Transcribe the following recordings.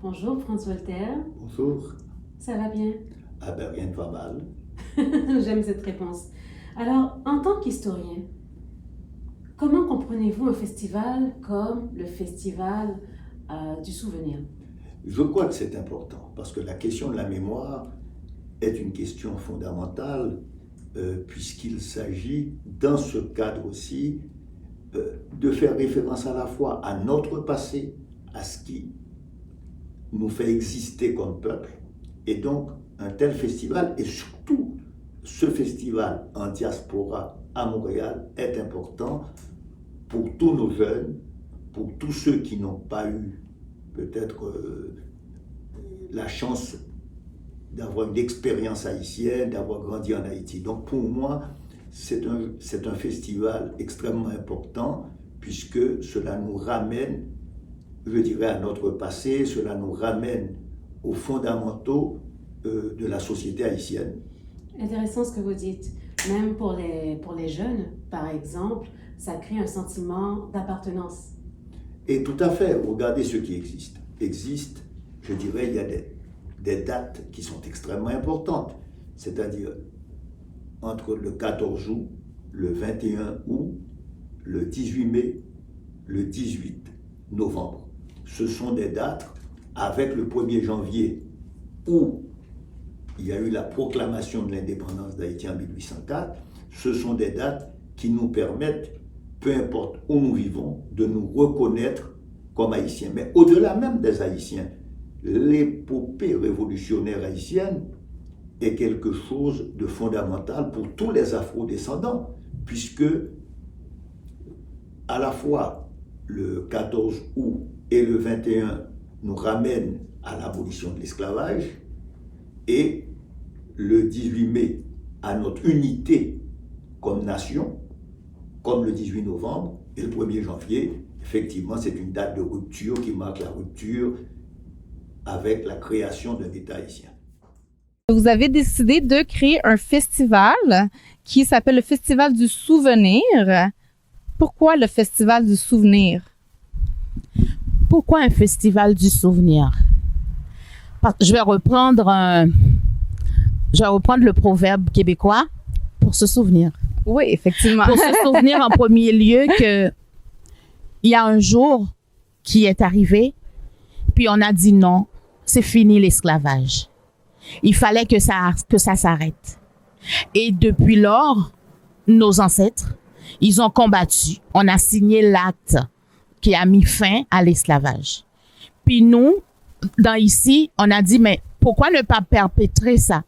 Bonjour Franz Voltaire, Bonjour. ça va bien? Ah ben rien ne va mal. J'aime cette réponse. Alors, en tant qu'historien, comment comprenez-vous un festival comme le Festival du Souvenir? Je crois que c'est important parce que la question de la mémoire est une question fondamentale puisqu'il s'agit, dans ce cadre aussi, de faire référence à la fois à notre passé, à ce qui nous fait exister comme peuple, et donc un tel festival, et surtout ce festival en diaspora à Montréal est important pour tous nos jeunes, pour tous ceux qui n'ont pas eu peut-être la chance d'avoir une expérience haïtienne, d'avoir grandi en Haïti. Donc pour moi, c'est un festival extrêmement important puisque cela nous ramène, je dirais, à notre passé, cela nous ramène aux fondamentaux de la société haïtienne. Intéressant ce que vous dites. Même pour les jeunes, par exemple, ça crée un sentiment d'appartenance. Et tout à fait, regardez ce qui existe. Existe, je dirais, il y a des dates qui sont extrêmement importantes. C'est-à-dire entre le 14 août, le 21 août, le 18 mai, le 18 novembre. Ce sont des dates avec le 1er janvier où il y a eu la proclamation de l'indépendance d'Haïti en 1804. Ce sont des dates qui nous permettent, peu importe où nous vivons, de nous reconnaître comme Haïtiens. Mais au-delà même des Haïtiens, l'épopée révolutionnaire haïtienne est quelque chose de fondamental pour tous les afro-descendants, puisque à la fois le 14 août et le 21 nous ramènent à l'abolition de l'esclavage, et le 18 mai à notre unité comme nation, comme le 18 novembre, et le 1er janvier, effectivement, c'est une date de rupture qui marque la rupture avec la création d'un État haïtien. Vous avez décidé de créer un festival qui s'appelle le Festival du Souvenir. Pourquoi le Festival du Souvenir? Pourquoi un festival du souvenir? Je vais reprendre le proverbe québécois pour se souvenir. Oui, effectivement. Pour se souvenir en premier lieu que il y a un jour qui est arrivé, puis on a dit non, c'est fini l'esclavage. Il fallait que ça s'arrête. Et depuis lors, nos ancêtres, ils ont combattu. On a signé l'acte qui a mis fin à l'esclavage. Puis nous, ici, on a dit, mais pourquoi ne pas perpétrer ça?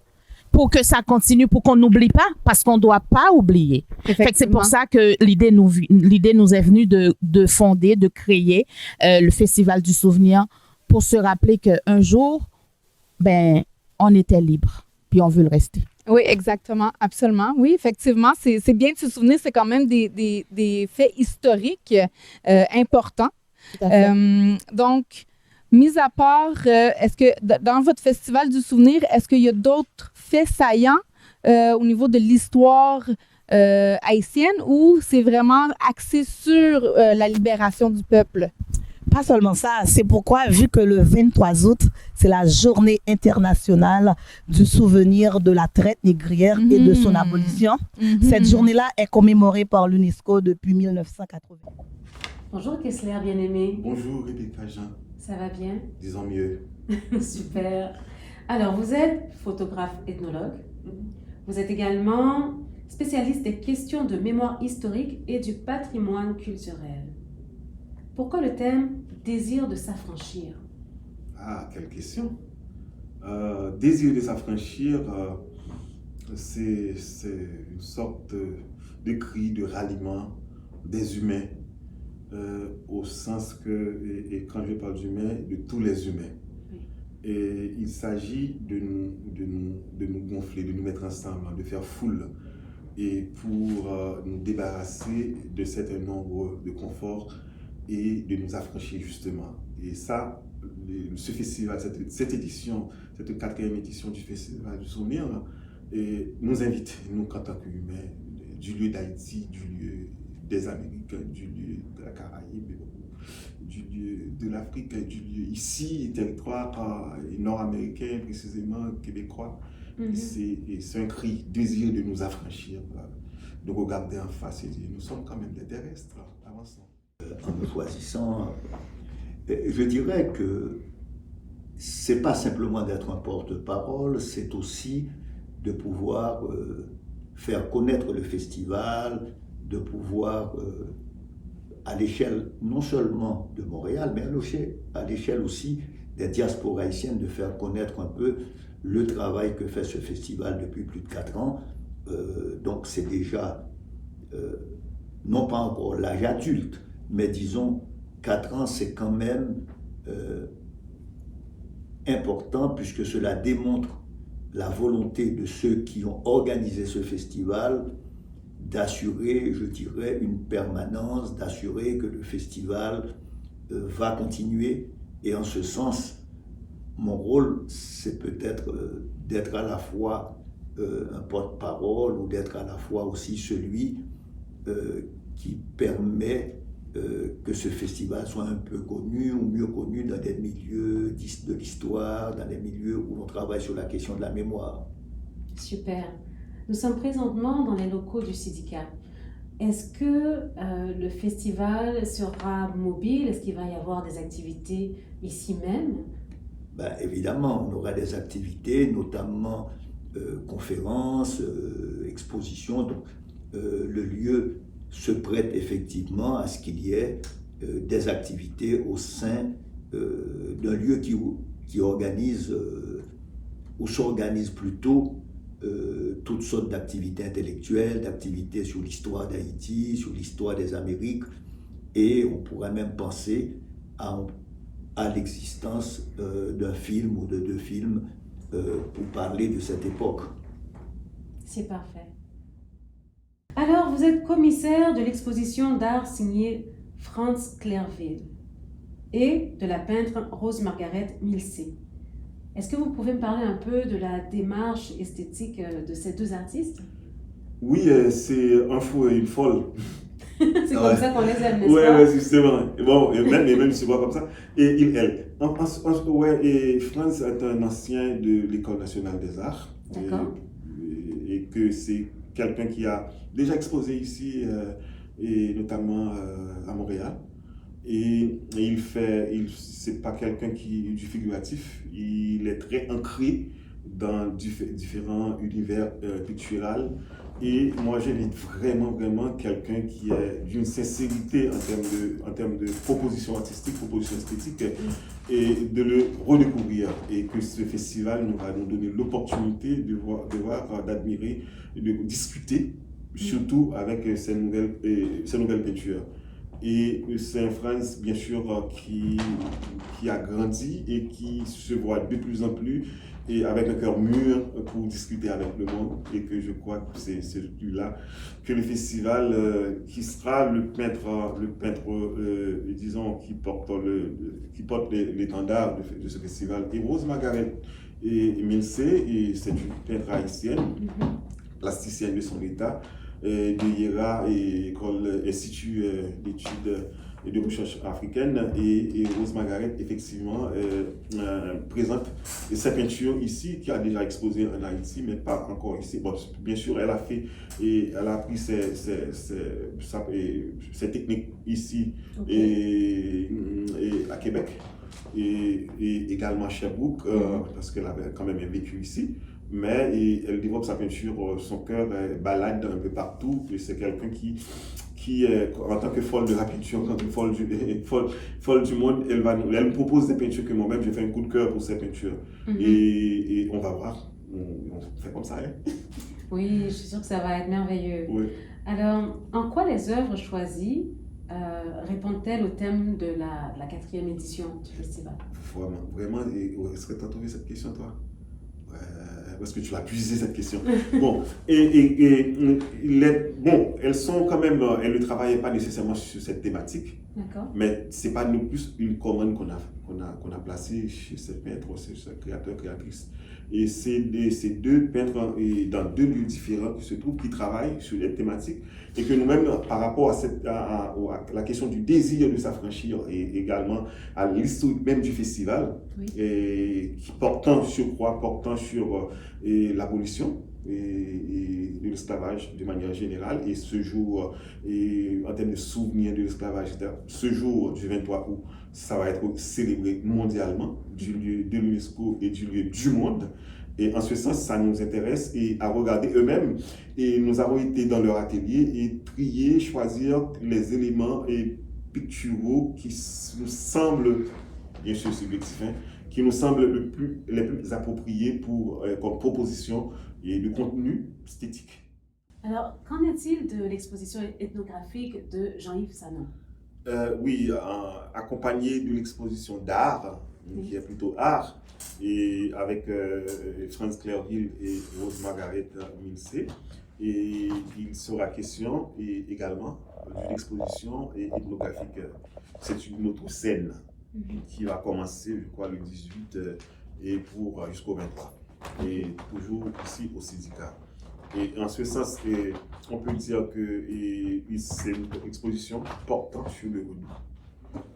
Pour que ça continue, pour qu'on n'oublie pas, parce qu'on ne doit pas oublier. Fait que c'est pour ça que l'idée nous est venue de fonder, de créer le Festival du Souvenir pour se rappeler qu'un jour, on était libre, puis on veut le rester. Oui, exactement, absolument. Oui, effectivement, c'est bien de se souvenir, c'est quand même des faits historiques importants. Tout à fait. Donc, mis à part, est-ce que dans votre Festival du Souvenir, est-ce qu'il y a d'autres faits saillants au niveau de l'histoire haïtienne ou c'est vraiment axé sur la libération du peuple? Pas seulement ça, c'est pourquoi, vu que le 23 août, c'est la journée internationale du souvenir de la traite négrière et de son abolition, cette journée-là est commémorée par l'UNESCO depuis 1980. Bonjour Kessler, bien-aimé. Bonjour Rebecca Jean. Ça va bien? Disons mieux. Super. Alors, vous êtes photographe ethnologue. Vous êtes également spécialiste des questions de mémoire historique et du patrimoine culturel. Pourquoi le thème « Désir de s'affranchir » ? Ah, quelle question. Désir de s'affranchir, c'est une sorte de cri de ralliement des humains, au sens que, et quand je parle d'humains, de tous les humains. Oui. Et il s'agit de nous gonfler, de nous mettre ensemble, de faire foule, et pour nous débarrasser de certain nombre de conforts et de nous affranchir justement. Et ça, ce festival, cette édition, cette 4e édition du Festival du Souvenir, nous invite, nous, en tant qu'humains, du lieu d'Haïti, du lieu des Amériques, du lieu de la Caraïbe, de l'Afrique, ici, territoire nord-américain, précisément québécois. C'est un cri, désir de nous affranchir, de regarder en face et dire nous sommes quand même des terrestres, avançons. En me choisissant, je dirais que c'est pas simplement d'être un porte-parole, c'est aussi de pouvoir faire connaître le festival, de pouvoir, à l'échelle non seulement de Montréal, mais à l'échelle aussi des diasporas haïtiennes, de faire connaître un peu le travail que fait ce festival depuis plus de 4 ans. Donc c'est déjà, non pas encore l'âge adulte, mais disons 4 ans, c'est quand même important, puisque cela démontre la volonté de ceux qui ont organisé ce festival d'assurer, je dirais, une permanence, d'assurer que le festival va continuer. Et en ce sens, mon rôle, c'est peut-être d'être à la fois un porte-parole ou d'être à la fois aussi celui qui permet que ce festival soit un peu connu ou mieux connu dans des milieux de l'histoire, dans des milieux où l'on travaille sur la question de la mémoire. Super. Nous sommes présentement dans les locaux du syndicat. Est-ce que le festival sera mobile? Est-ce qu'il va y avoir des activités ici même? Ben, évidemment, on aura des activités, notamment conférences, expositions. Donc, le lieu se prête effectivement à ce qu'il y ait des activités au sein d'un lieu qui organise ou s'organise plutôt toutes sortes d'activités intellectuelles, d'activités sur l'histoire d'Haïti, sur l'histoire des Amériques, et on pourrait même penser à l'existence d'un film ou de 2 films pour parler de cette époque. C'est parfait. Alors, vous êtes commissaire de l'exposition d'art signée Franz Clerville et de la peintre Rose Margaret Milsé. Est-ce que vous pouvez me parler un peu de la démarche esthétique de ces 2 artistes? Oui, c'est un fou et une folle. C'est comme ça qu'on les aime, n'est-ce Ouais, pas? ouais, justement. Bon, et même si c'est pas comme ça. Et elle. Ouais, et Franz est un ancien de l'École nationale des arts. D'accord. Et que c'est quelqu'un qui a déjà exposé ici, et notamment à Montréal. Et c'est pas quelqu'un qui est du figuratif, il est très ancré dans différents univers culturels. Et moi, j'invite vraiment quelqu'un qui est d'une sincérité en termes de proposition artistique, proposition esthétique, et de le redécouvrir. Et que ce festival nous va nous donner l'opportunité de voir, d'admirer, de discuter, surtout avec ces nouvelles peintures. Et c'est un Franz, bien sûr, qui a grandi et qui se voit de plus en plus et avec un cœur mûr pour discuter avec le monde. Et que je crois que c'est celui-là que le festival, qui sera le peintre disons, qui porte l'étendard de ce festival. Et Rose Margaret Milsé, et c'est une peintre haïtienne, plasticienne de son état, de IERA, École Institut d'études et de recherche africaine, et Rose Margaret effectivement présente sa peinture ici, qui a déjà exposé en Haïti, mais pas encore ici. Bon, bien sûr, elle a appris ses techniques ici, okay, et à Québec, et également à Sherbrooke, parce qu'elle avait quand même vécu ici. Mais elle développe sa peinture, son cœur balade un peu partout. C'est quelqu'un qui en tant que folle de la peinture, en tant que folle du monde, elle me propose des peintures que moi-même, j'ai fait un coup de cœur pour ces peintures. Et on va voir, on fait comme ça. Hein? Oui, je suis sûre que ça va être merveilleux. Oui. Alors, en quoi les œuvres choisies répondent-elles au thème de la 4e édition du festival? Vraiment, est-ce que tu as trouvé cette question, toi? Parce que tu l'as puisé cette question. Bon, elles sont quand même, elles ne travaillaient pas nécessairement sur cette thématique, D'accord. Mais ce n'est pas non plus une commande qu'on a placée chez ce peintre, chez ce créateur, créatrice. Et c'est deux peintres dans deux lieux différents qui se trouvent, qui travaillent sur les thématiques et que nous-mêmes, par rapport à la question du désir de s'affranchir et également à l'historique même du festival, Oui. et portant sur l'abolition et de l'esclavage de manière générale. Et ce jour, en termes de souvenirs de l'esclavage, ce jour du 23 août, ça va être célébré mondialement du lieu de l'UNESCO et du lieu du monde. Et en ce sens, ça nous intéresse et à regarder eux-mêmes. Et nous avons été dans leur atelier et trier, choisir les éléments picturaux qui nous semblent, bien sûr subjectifs, qui nous semblent les plus appropriés comme proposition et de contenu esthétique. Alors, qu'en est-il de l'exposition ethnographique de Jean-Yves Sanon? Oui, accompagné d'une exposition d'art, qui est plutôt art, et avec Franz Clairville et Rose Margaret Milsé. Et il sera question également d'une exposition ethnographique. C'est une autre scène qui va commencer, je crois, le 18 et jusqu'au 23. Et toujours ici au syndicat. Et en ce sens, on peut dire que c'est une exposition portant sur le vaudou.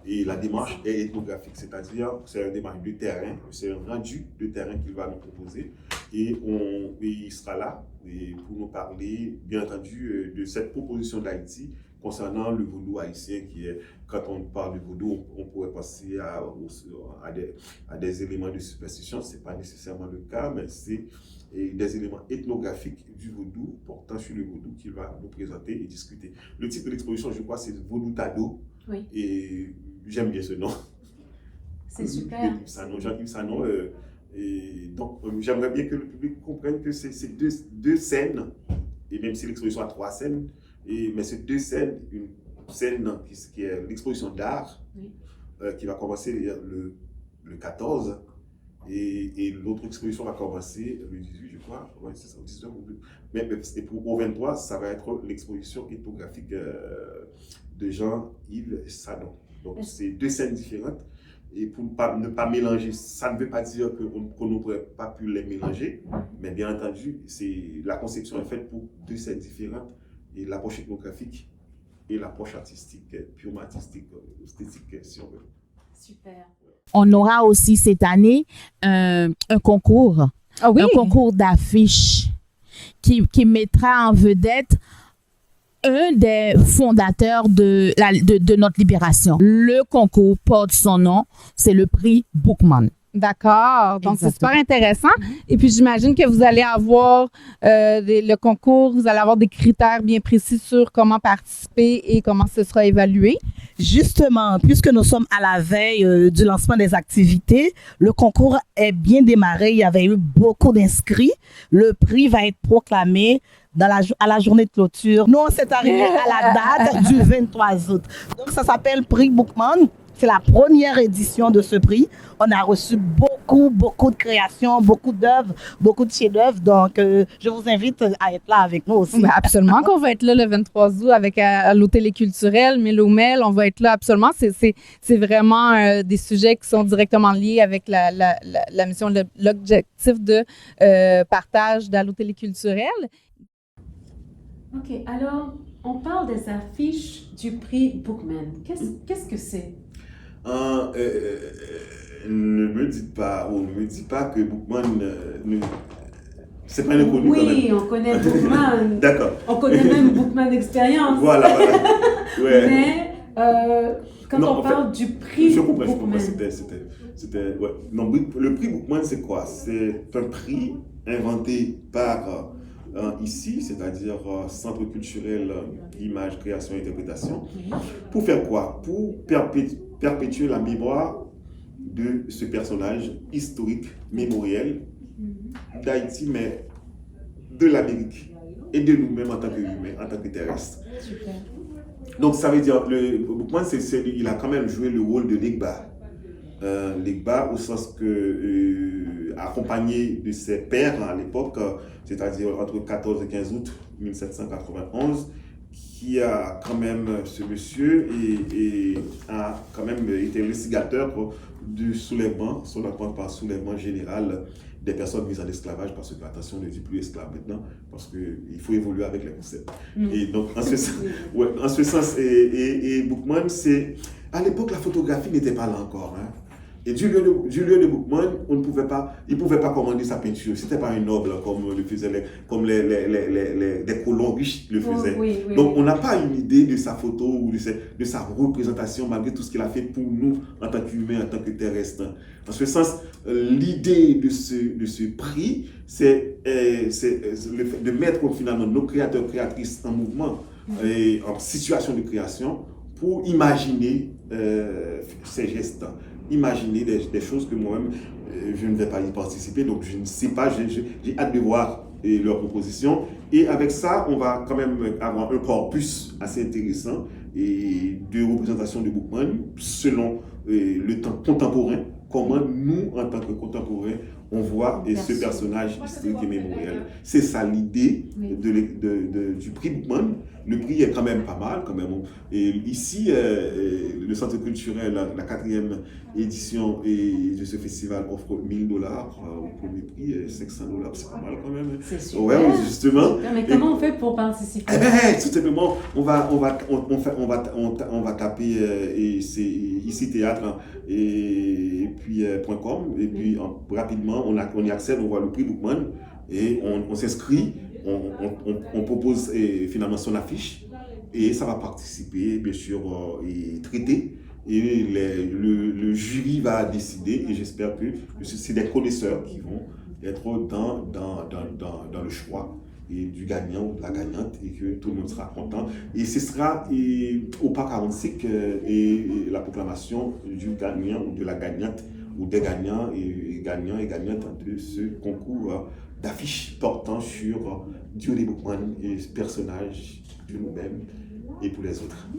Et la démarche est ethnographique, c'est-à-dire c'est une démarche de terrain, c'est un rendu de terrain qu'il va nous proposer. Et il sera là pour nous parler, bien entendu, de cette proposition d'Haïti concernant le vaudou haïtien qui est, quand on parle de vaudou, on pourrait penser à des éléments de superstition. Ce n'est pas nécessairement le cas, mais c'est des éléments ethnographiques du vaudou, portant sur le vaudou qu'il va nous présenter et discuter. Le titre de l'exposition, je crois, c'est Vaudou Tado. Oui. Et j'aime bien ce nom. C'est super. Jean-Yves Sanon. Et donc, j'aimerais bien que le public comprenne que c'est deux scènes, et même si l'exposition a 3 scènes, mais c'est 2 scènes, une scène qui est l'exposition d'art, Oui. Qui va commencer le 14, et l'autre exposition va commencer le 18, je crois. Ouais, c'est ça, au 19. Mais au 23, ça va être l'exposition ethnographique de Jean-Yves Sanon. Donc, c'est 2 scènes différentes. Et pour ne pas mélanger, ça ne veut pas dire qu'on n'aurait pas pu les mélanger, mais bien entendu, la conception est faite pour 2 scènes différentes, et l'approche ethnographique et l'approche artistique, purement artistique, esthétique, si on veut. Super. On aura aussi cette année un concours, Ah oui? un concours d'affiches qui mettra en vedette un des fondateurs de notre libération. Le concours porte son nom, c'est le prix Bookman. D'accord. Donc, c'est Exactement. super intéressant. Et puis, j'imagine que vous allez avoir le concours, vous allez avoir des critères bien précis sur comment participer et comment ce sera évalué. Justement, puisque nous sommes à la veille du lancement des activités, le concours est bien démarré. Il y avait eu beaucoup d'inscrits. Le prix va être proclamé à la journée de clôture. Nous, on s'est arrivé à la date du 23 août. Donc, ça s'appelle Prix Bookman. C'est la première édition de ce prix. On a reçu beaucoup de créations, beaucoup d'œuvres, beaucoup de chefs-d'œuvre. Donc, je vous invite à être là avec nous aussi. Ben, absolument qu'on va être là le 23 août avec à l'Hôtel culturel, Mélomel. On va être là absolument. C'est vraiment des sujets qui sont directement liés avec la mission, l'objectif de partage de l'Hôtel culturel. Ok, alors, on parle des affiches du prix Bookman. Qu'est-ce que c'est? Ne me dites pas que Bookman c'est pas inconnu quand même. Oui, on connaît Bookman. D'accord. On connaît même Bookman Experience. Voilà. Ouais. Mais quand on parle du prix je comprends, Bookman. Ouais. Non, le prix Bookman, c'est quoi? C'est un prix inventé par ici, c'est-à-dire Centre culturel Image, Création et Interprétation. Pour faire quoi? Pour perpétuer la mémoire de ce personnage historique, mémoriel d'Haïti, mais de l'Amérique et de nous-mêmes en tant qu'humains, en tant que terrestres. Super. Donc ça veut dire, le Bookman, il a quand même joué le rôle de Legba. Legba au sens que, accompagné de ses pairs à l'époque, c'est-à-dire entre 14 et 15 août 1791, qui a quand même, ce monsieur, et a quand même été l'instigateur du soulèvement par soulèvement général des personnes mises en esclavage, parce que, attention, on ne dit plus esclave maintenant, parce qu'il faut évoluer avec les concepts. Et donc, en ce sens, et Boukman, à l'époque, la photographie n'était pas là encore. Hein. Et du lieu de Boukman, il ne pouvait pas commander sa peinture. C'était pas un noble comme le faisaient des colons riches le faisaient. Donc on n'a pas une idée de sa photo ou de sa représentation malgré tout ce qu'il a fait pour nous en tant qu'humains, en tant que terrestres. En ce sens, l'idée de ce prix, c'est le fait de mettre finalement nos créateurs, créatrices en mouvement et en situation de création pour imaginer ces gestes. Imaginer des choses que moi-même, je ne vais pas y participer, donc je ne sais pas, j'ai hâte de voir leurs propositions. Et avec ça, on va quand même avoir un corpus assez intéressant et de représentation de Boukman selon le temps contemporain, comment nous, en tant que contemporains, on voit ce personnage historique et mémoriel. C'est ça l'idée du prix Boukman. Le prix est quand même pas mal. Quand même. Et ici, le Centre culturel, la 4e édition de ce festival offre $1 000 au premier prix, $500, c'est pas mal quand même. C'est super. Ouais, justement. Mais comment on fait pour participer? Eh bien, tout simplement, on va taper ici théâtre et puis .com et puis rapidement on y accède, on voit le prix Boukman et on s'inscrit. On propose finalement son affiche et ça va participer, bien sûr, et traiter. Et le jury va décider et j'espère que c'est des connaisseurs qui vont être dans le choix et du gagnant ou de la gagnante et que tout le monde sera content. Et ce sera au pas 45 et la proclamation du gagnant ou de la gagnante ou des gagnants et gagnantes de ce concours d'affiches portant sur Dieudonné Boukman et ce personnage de nous-mêmes et pour les autres.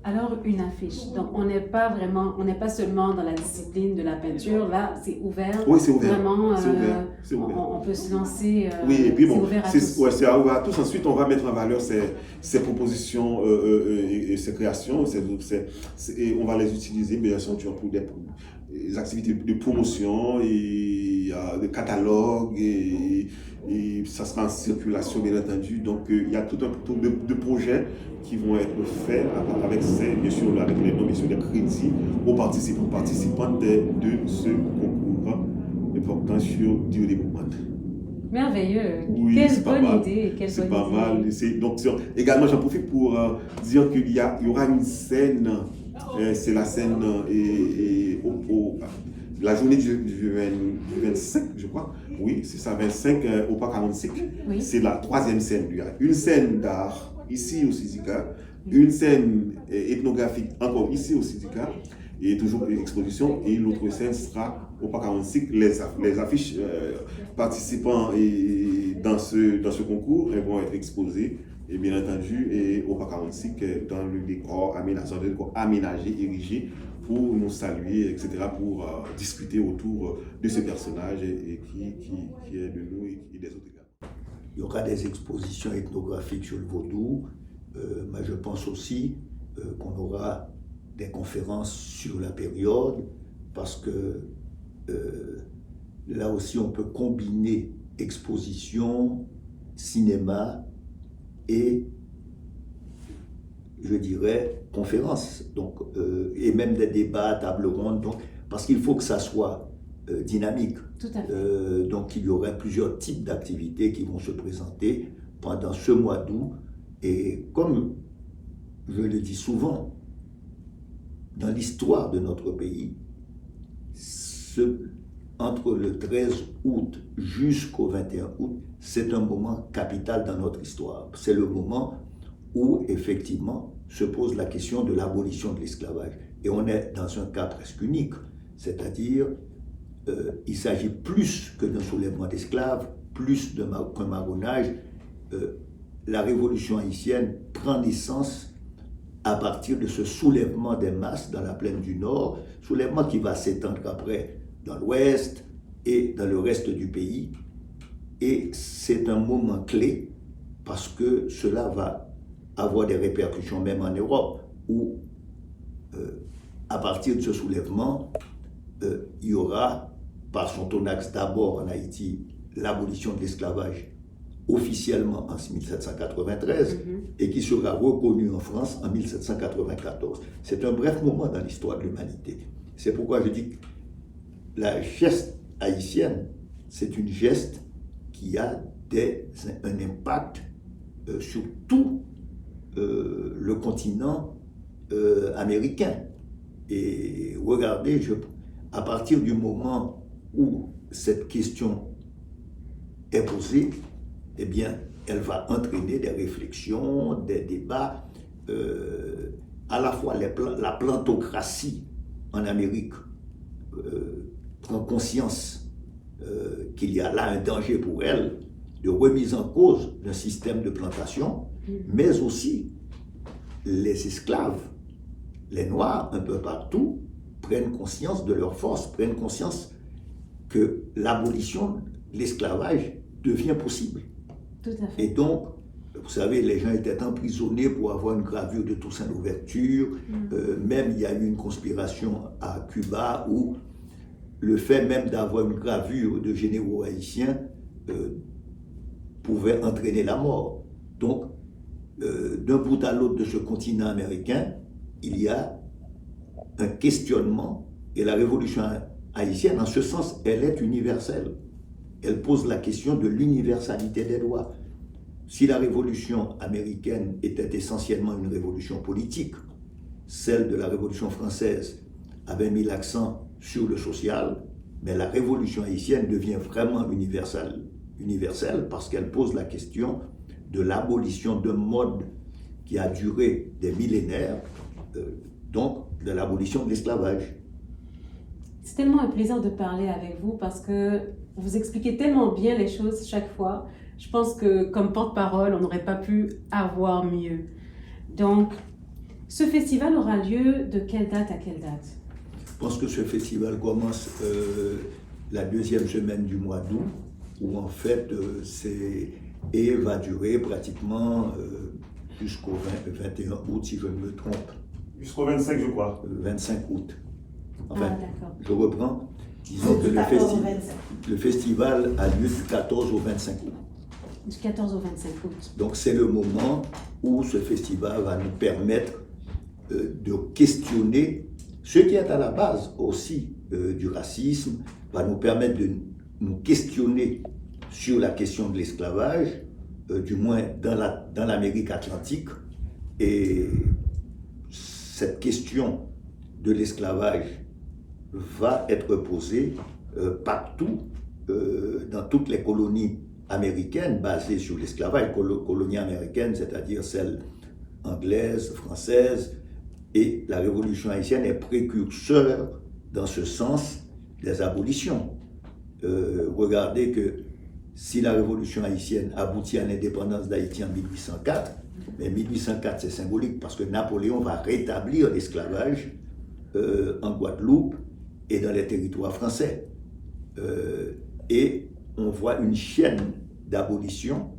Alors, une affiche. Donc, on n'est pas seulement dans la discipline de la peinture. Là, c'est ouvert. Oui, c'est ouvert. Vraiment, c'est ouvert. On peut se lancer. Oui, et puis bon, c'est ouvert à tous. Ouais, c'est ouvert à tous. Ensuite, on va mettre en valeur ces propositions et ces créations. Et on va les utiliser, bien sûr, pour des activités de promotion et de catalogue et ça sera en circulation bien entendu. Donc il y a tout un tour de projets qui vont être faits avec bien sûr avec les noms, bien sûr, des crédits aux participantes de ce concours important sur Dieudonné Boukman. Merveilleux. Oui, Quelle bonne idée. C'est pas mal. Donc, également, j'en profite pour dire qu'il y aura une scène, c'est la scène la journée du 25, je crois. Oui, c'est ça, 25 au pas 45. Oui. C'est la 3e scène. Il y a une scène d'art ici au Sidika, une scène ethnographique encore ici au Sidika, et toujours une exposition, et l'autre scène sera au pas 45. Les affiches participants dans ce concours elles vont être exposées, et bien entendu, et au pas 45 dans le décor aménagé, érigé, pour nous saluer, etc., pour discuter autour de ce personnage et qui est de nous et des autres gars. Il y aura des expositions ethnographiques sur le vaudou, mais je pense aussi qu'on aura des conférences sur la période, parce que là aussi on peut combiner exposition, cinéma et, je dirais, conférences, donc, et même des débats, tables rondes, donc, parce qu'il faut que ça soit dynamique. Tout à fait. Donc il y aurait plusieurs types d'activités qui vont se présenter pendant ce mois d'août. Et comme je le dis souvent, dans l'histoire de notre pays, entre le 13 août jusqu'au 21 août, c'est un moment capital dans notre histoire. C'est le moment où effectivement se pose la question de l'abolition de l'esclavage. Et on est dans un cas presque unique, c'est-à-dire il s'agit plus que d'un soulèvement d'esclaves, plus qu'un marronnage. La révolution haïtienne prend naissance à partir de ce soulèvement des masses dans la plaine du Nord, soulèvement qui va s'étendre après dans l'Ouest et dans le reste du pays. Et c'est un moment clé parce que cela va avoir des répercussions même en Europe, où à partir de ce soulèvement, il y aura, par son tonax d'abord en Haïti, l'abolition de l'esclavage officiellement en 1793 et qui sera reconnue en France en 1794. C'est un bref moment dans l'histoire de l'humanité. C'est pourquoi je dis que la geste haïtienne, c'est une geste qui a un impact sur tout le continent américain. Et regardez, à partir du moment où cette question est posée, eh bien, elle va entraîner des réflexions, des débats, à la fois la plantocratie en Amérique prend conscience qu'il y a là un danger pour elle de remise en cause d'un système de plantation, mais aussi les esclaves, les Noirs, un peu partout, prennent conscience de leur force, prennent conscience que l'abolition de l'esclavage devient possible. Tout à fait. Et donc, vous savez, les gens étaient emprisonnés pour avoir une gravure de Toussaint Louverture. Même il y a eu une conspiration à Cuba où le fait même d'avoir une gravure de généraux haïtiens pouvait entraîner la mort. Donc, d'un bout à l'autre de ce continent américain, il y a un questionnement, et la révolution haïtienne, en ce sens, elle est universelle. Elle pose la question de l'universalité des droits. Si la révolution américaine était essentiellement une révolution politique, celle de la révolution française avait mis l'accent sur le social, mais la révolution haïtienne devient vraiment universelle parce qu'elle pose la question de l'abolition d'un mode qui a duré des millénaires, donc de l'abolition de l'esclavage. C'est tellement un plaisir de parler avec vous parce que vous expliquez tellement bien les choses chaque fois. Je pense que comme porte-parole, on n'aurait pas pu avoir mieux. Donc, ce festival aura lieu de quelle date à quelle date? Je pense que ce festival commence la deuxième semaine du mois d'août, où en fait et va durer pratiquement jusqu'au 21 août, si je ne me trompe. Jusqu'au 25, je crois. 25 août. Enfin, d'accord. je reprends. Disons que le festival a lieu du 14 au 25 août. Du 14 au 25 août. Donc c'est le moment où ce festival va nous permettre de questionner ce qui est à la base aussi du racisme, va nous permettre de nous questionner sur la question de l'esclavage, du moins dans l'Amérique atlantique. Et cette question de l'esclavage va être posée partout, dans toutes les colonies américaines basées sur l'esclavage, colonies américaines, c'est-à-dire celles anglaises, françaises, et la révolution haïtienne est précurseur dans ce sens des abolitions. Regardez que si la révolution haïtienne aboutit à l'indépendance d'Haïti en 1804, mais 1804 c'est symbolique parce que Napoléon va rétablir l'esclavage en Guadeloupe et dans les territoires français. Et on voit une chaîne d'abolition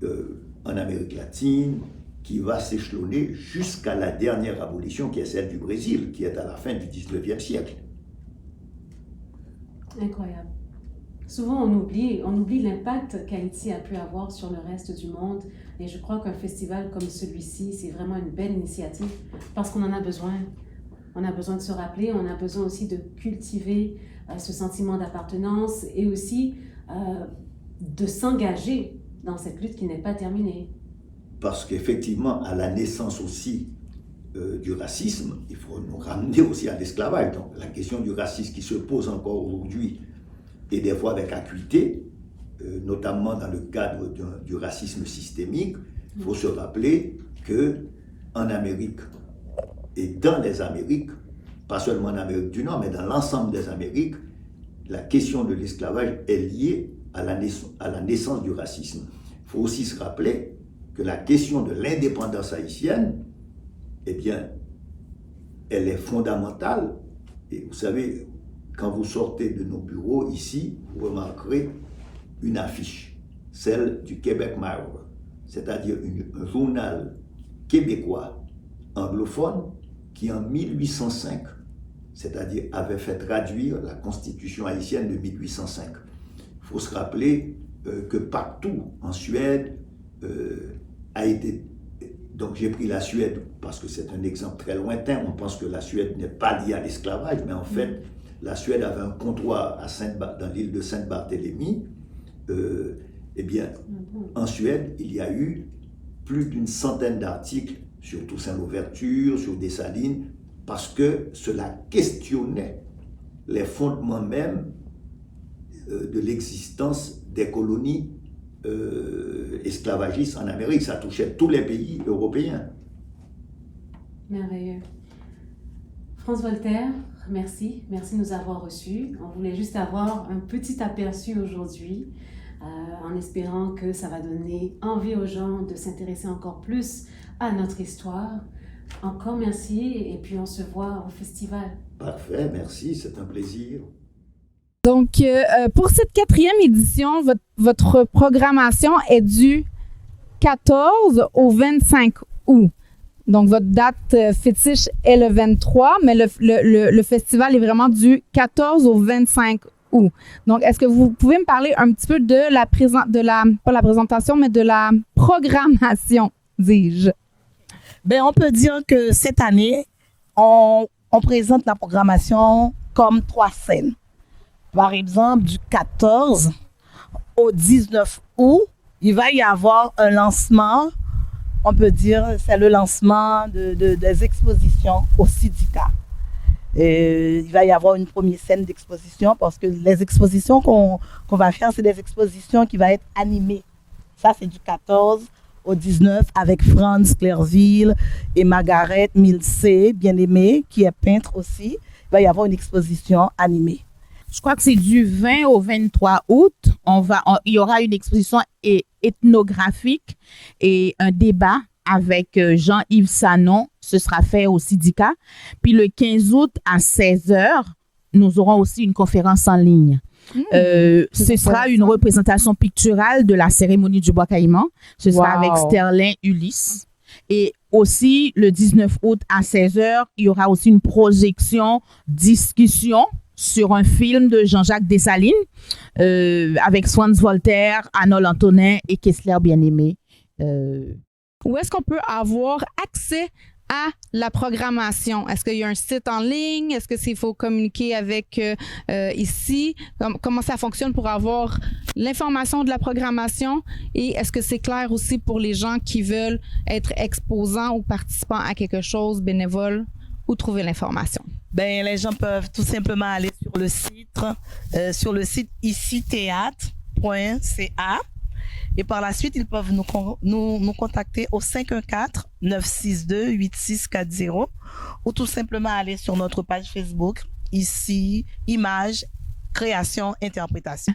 en Amérique latine qui va s'échelonner jusqu'à la dernière abolition qui est celle du Brésil, qui est à la fin du 19e siècle. Incroyable. Souvent, on oublie l'impact qu'Haïti a pu avoir sur le reste du monde. Et je crois qu'un festival comme celui-ci, c'est vraiment une belle initiative parce qu'on en a besoin. On a besoin de se rappeler, on a besoin aussi de cultiver ce sentiment d'appartenance et aussi de s'engager dans cette lutte qui n'est pas terminée. Parce qu'effectivement, à la naissance aussi du racisme, il faut nous ramener aussi à l'esclavage. Donc la question du racisme qui se pose encore aujourd'hui, et des fois avec acuité, notamment dans le cadre du racisme systémique, il faut se rappeler qu'en Amérique et dans les Amériques, pas seulement en Amérique du Nord, mais dans l'ensemble des Amériques, la question de l'esclavage est liée à la naissance du racisme. Il faut aussi se rappeler que la question de l'indépendance haïtienne, eh bien, elle est fondamentale. Et vous savez, quand vous sortez de nos bureaux ici, vous remarquerez une affiche, celle du Québec Mirror, c'est-à-dire un journal québécois anglophone qui en 1805, c'est-à-dire avait fait traduire la constitution haïtienne de 1805. Il faut se rappeler que partout en Suède a été... Donc j'ai pris la Suède parce que c'est un exemple très lointain. On pense que la Suède n'est pas liée à l'esclavage, mais en fait, la Suède avait un comptoir dans l'île de Saint-Barthélemy. Eh bien, en Suède, il y a eu plus d'une centaine d'articles sur Toussaint Louverture, sur Dessalines, parce que cela questionnait les fondements même de l'existence des colonies esclavagistes en Amérique. Ça touchait tous les pays européens. Merveilleux. France Voltaire, merci. Merci de nous avoir reçus. On voulait juste avoir un petit aperçu aujourd'hui, en espérant que ça va donner envie aux gens de s'intéresser encore plus à notre histoire. Encore merci et puis on se voit au festival. Parfait, merci, c'est un plaisir. Donc, pour cette 4e édition, votre programmation est du 14 au 25 août. Donc, votre date fétiche est le 23, mais le festival est vraiment du 14 au 25 août. Donc, est-ce que vous pouvez me parler un petit peu pas la présentation, mais de la programmation, dis-je? Ben, on peut dire que cette année, on présente la programmation comme 3 scènes. Par exemple, du 14 au 19 août, il va y avoir un lancement, on peut dire, c'est le lancement des expositions au Sidika. Et il va y avoir une première scène d'exposition parce que les expositions qu'on va faire, c'est des expositions qui vont être animées. Ça, c'est du 14 au 19 avec Franz Clerville et Margaret Milsey, bien aimée, qui est peintre aussi. Il va y avoir une exposition animée. Je crois que c'est du 20 au 23 août. Il y aura une exposition ethnographique et un débat avec Jean-Yves Sanon. Ce sera fait au Sidika. Puis le 15 août à 16h, nous aurons aussi une conférence en ligne. Ce sera une représentation picturale de la cérémonie du bois caïman. Ce sera avec Sterling Ulysse. Et aussi, le 19 août à 16h, il y aura aussi une projection, discussion sur un film de Jean-Jacques Dessalines avec Franz Voltaire, Arnold Antonin et Kessler Bien-Aimé. Où est-ce qu'on peut avoir accès à la programmation? Est-ce qu'il y a un site en ligne? Est-ce qu'il faut communiquer avec ici? Comment ça fonctionne pour avoir l'information de la programmation? Et est-ce que c'est clair aussi pour les gens qui veulent être exposants ou participants à quelque chose, bénévoles, où trouver l'information? Ben, les gens peuvent tout simplement aller sur le site icitheatre.ca. Et par la suite, ils peuvent nous contacter au 514-962-8640 ou tout simplement aller sur notre page Facebook, ici, Images, Création, Interprétation.